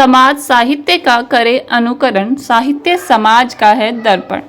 समाज साहित्य का करे अनुकरण, साहित्य समाज का है दर्पण।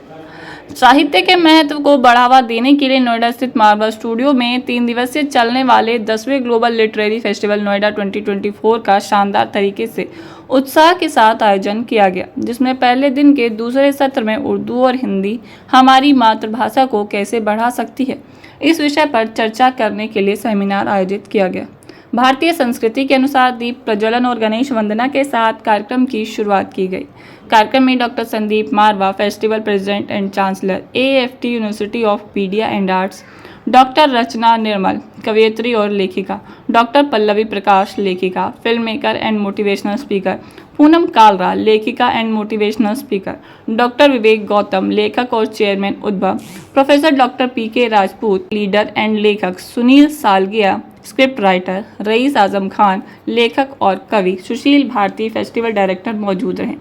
साहित्य के महत्व को बढ़ावा देने के लिए नोएडा स्थित मार्बल स्टूडियो में 3 दिवसीय चलने वाले 10वें ग्लोबल लिटरेरी फेस्टिवल नोएडा 2024 का शानदार तरीके से उत्साह के साथ आयोजन किया गया, जिसमें पहले दिन के दूसरे सत्र में उर्दू और हिंदी हमारी मातृभाषा को कैसे बढ़ा सकती है, इस विषय पर चर्चा करने के लिए सेमिनार आयोजित किया गया। भारतीय संस्कृति के अनुसार दीप प्रज्वलन और गणेश वंदना के साथ कार्यक्रम की शुरुआत की गई। कार्यक्रम में doctor Sandeep Marwah, festival president and chancellor AFT university of media and Arts, doctor Rachna Nirmal, कवयित्री और लेखिका, डॉक्टर पल्लवी प्रकाश, लेखिका, film maker and motivational speaker, Poonam Kalra, लेखिका and motivational speaker, doctor Vivek Gautam, लेखक और chairman Udbhav, professor doctor PK Rajput, leader and लेखक, सुनील सालगिया, स्क्रिप्ट राइटर, रईस आजम खान, लेखक और कवि, सुशील भारती, फेस्टिवल डायरेक्टर मौजूद रहे।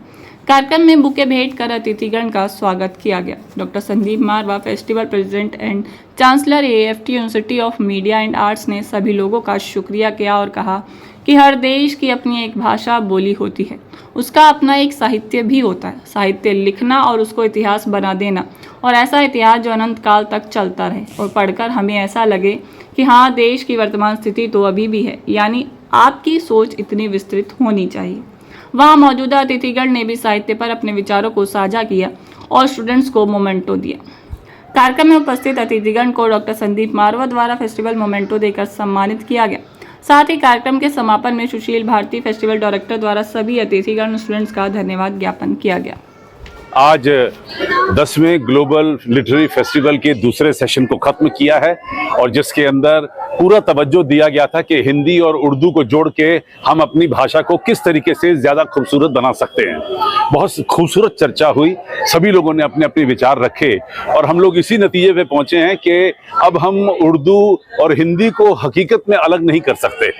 कार्यक्रम में बुके भेंट कर अतिथिगण का स्वागत किया गया। Doctor Sandeep Marwah, festival president and chancellor AFT university of media and arts ने सभी लोगों का शुक्रिया किया और कहा कि हर देश की अपनी एक भाषा बोली होती है, उसका अपना एक साहित्य भी होता है। साहित्य लिखना और उसको इतिहास बना देना, और ऐसा इतिहास जो अनंत काल तक चलता रहे और पढ़कर हमें ऐसा लगे कि हाँ, देश की वर्तमान स्थिति तो अभी भी है, यानी आपकी सोच इतनी विस्तृत होनी चाहिए। वहाँ मौजूदा अतिथिगण ने भी साहित्य पर अपने विचारों को साझा किया और स्टूडेंट्स को मोमेंटो दिया। कार्यक्रम में उपस्थित अतिथिगण को डॉक्टर संदीप मारवा द्वारा फेस्टिवल मोमेंटो देकर सम्मानित किया गया। साथ ही कार्यक्रम के समापन में सुशील भारती, फेस्टिवल डायरेक्टर द्वारा सभी अतिथिगण स्टूडेंट्स का धन्यवाद ज्ञापन किया गया। आज 10वें ग्लोबल लिटरेरी फेस्टिवल के दूसरे सेशन को खत्म किया है और जिसके अंदर पूरा तवज्जो दिया गया था कि हिंदी और उर्दू को जोड़ के हम अपनी भाषा को किस तरीके से ज़्यादा खूबसूरत बना सकते हैं। बहुत खूबसूरत चर्चा हुई, सभी लोगों ने अपने अपने विचार रखे और हम लोग इसी नतीजे पे पहुंचे हैं कि अब हम उर्दू और हिंदी को हकीकत में अलग नहीं कर सकते,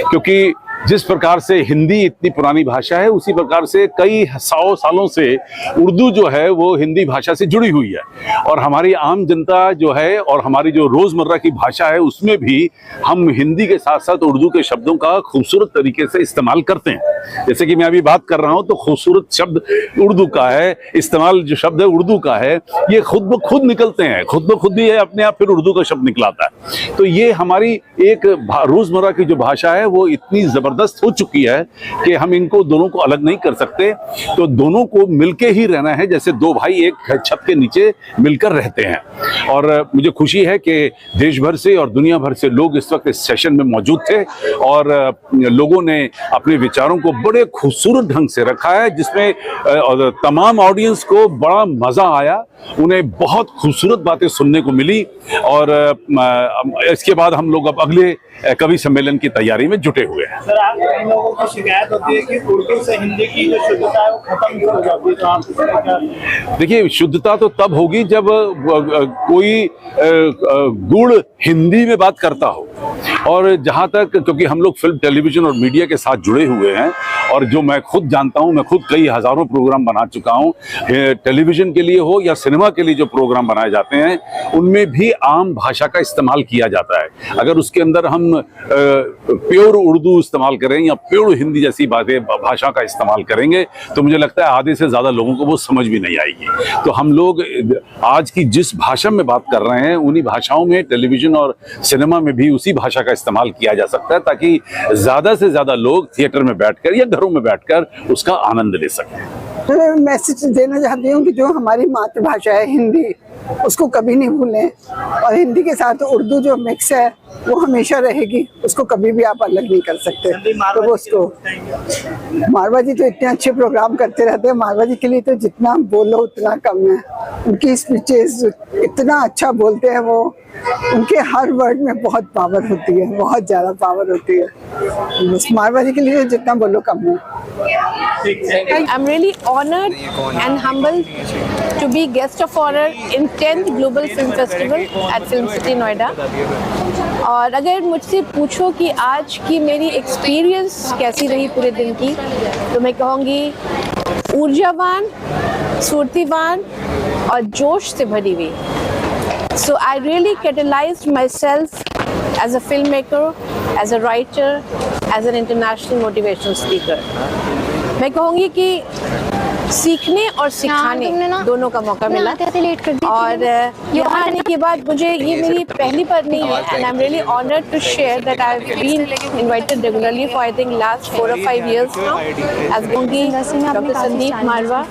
क्योंकि जिस प्रकार से हिंदी इतनी पुरानी भाषा है उसी प्रकार से कई 100 सालों से उर्दू जो है वो हिंदी भाषा से जुड़ी हुई है और हमारी आम जनता जो है और हमारी जो रोज़मर्रा की भाषा है उसमें भी हम हिंदी के साथ साथ उर्दू के शब्दों का खूबसूरत तरीके से इस्तेमाल करते हैं। जैसे कि मैं अभी बात कर रहा हूँ तो खूबसूरत शब्द उर्दू का है, इस्तेमाल जो शब्द है उर्दू का है, ये खुद ब खुद निकलते हैं, खुद ब खुद ही है अपने आप, फिर उर्दू का शब्द निकलाता है। तो ये हमारी एक रोज़मर्रा की जो भाषा है वो इतनी जबरदस्त हो चुकी है कि हम इनको दोनों को अलग नहीं कर सकते। तो दोनों को मिलके ही रहना है, जैसे दो भाई एक छत के नीचे मिलकर रहते हैं। और मुझे खुशी है कि देश भर से और दुनिया भर से लोग इस वक्त इस सेशन में मौजूद थे और लोगों ने अपने विचारों को बड़े खूबसूरत ढंग से रखा है, जिसमें तमाम ऑडियंस को बड़ा मजा आया, उन्हें बहुत खूबसूरत बातें सुनने को मिली। और इसके बाद हम लोग अब अगले कवि सम्मेलन की तैयारी में जुटे हुए हैं। सर, आप लोगों की शिकायत होती है कि उर्दू से हिंदी की जो शुद्धता है वो खत्म हो जाती है, तो आप देखिए, शुद्धता तो तब होगी जब कोई गुण हिंदी में बात करता हो। और जहाँ तक, क्योंकि हम लोग फिल्म, टेलीविजन और मीडिया के साथ जुड़े हुए हैं और जो मैं खुद जानता हूँ, मैं खुद कई हज़ारों प्रोग्राम बना चुका हूँ, टेलीविजन के लिए हो या सिनेमा के लिए जो प्रोग्राम बनाए जाते हैं उनमें भी आम भाषा का इस्तेमाल किया जाता है। अगर उसके अंदर हम प्योर उर्दू इस्तेमाल करें या प्योर हिंदी जैसी बातें, भाषा का इस्तेमाल करेंगे तो मुझे लगता है आधे से ज़्यादा लोगों को वो समझ भी नहीं आएगी। तो हम लोग आज की जिस भाषा में बात कर रहे हैं उन्हीं भाषाओं में टेलीविजन और सिनेमा में भी उसी भाषा का इस्तेमाल किया जा सकता है, ताकि ज़्यादा से ज़्यादा लोग थिएटर में बैठकर या घरों में बैठकर उसका आनंद ले सकें। तो मैं मैसेज देना चाहती हूँ कि जो हमारी मातृभाषा है हिंदी, उसको कभी नहीं भूलें और हिंदी के साथ उर्दू जो मिक्स है वो हमेशा रहेगी, उसको कभी भी आप अलग नहीं कर सकते। तो वो उसको, मारवा जी तो इतने अच्छे प्रोग्राम करते रहते हैं, मारवा जी के लिए तो जितना बोलो उतना कम है। उनकी स्पीचेस इतना अच्छा बोलते हैं वो, उनके हर वर्ड में बहुत पावर होती है, बहुत ज़्यादा पावर होती है। बस मारवा जी के लिए जितना बोलो कम है। I'm really honored and humbled to be guest of honor in 10th Global Film Festival at Film City Noida. और अगर मुझसे पूछो कि आज की मेरी एक्सपीरियंस कैसी रही पूरे दिन की, तो मैं कहूँगी ऊर्जावान, स्फूर्तिवान और जोश से भरी हुई। So I really catalyzed myself as a filmmaker, as a writer, as an international motivational speaker. मैं कहूँगी कि सीखने और सिखाने दोनों का मौका मिला और यहाँ आने के बाद मुझे ये मेरी पहली बार नहीं है and I am really honoured to share that I have been invited regularly for I think last 4 or 5 years now as Dr. Sandeep Marwa,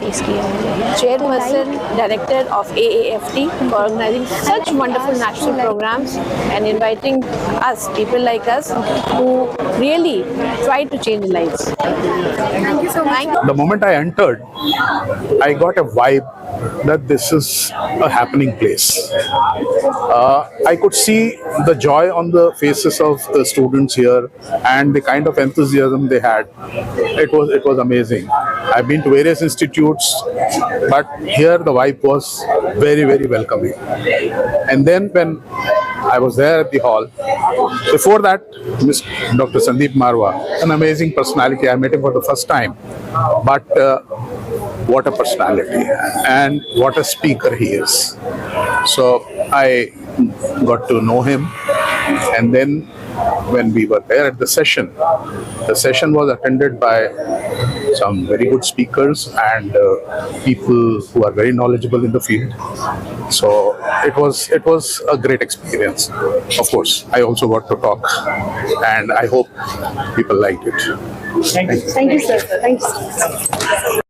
chairperson, director of AAFT, for organizing such wonderful national programs and inviting us, people like us, who really try to change lives. Thank you so much. The moment I entered, I got a vibe that this is a happening place. I could see the joy on the faces of the students here and the kind of enthusiasm they had. It was amazing. I've been to various institutes, but here the vibe was very, very welcoming. And then when I was there at the hall, before that, Dr. Sandeep Marwa, an amazing personality. I met him for the first time, but what a personality and what a speaker he is. So I got to know him, and then when we were there at the session was attended by some very good speakers and people who are very knowledgeable in the field. So it was a great experience. Of course, I also got to talk, and I hope people liked it. Thank you. Thank you, sir. Thank you.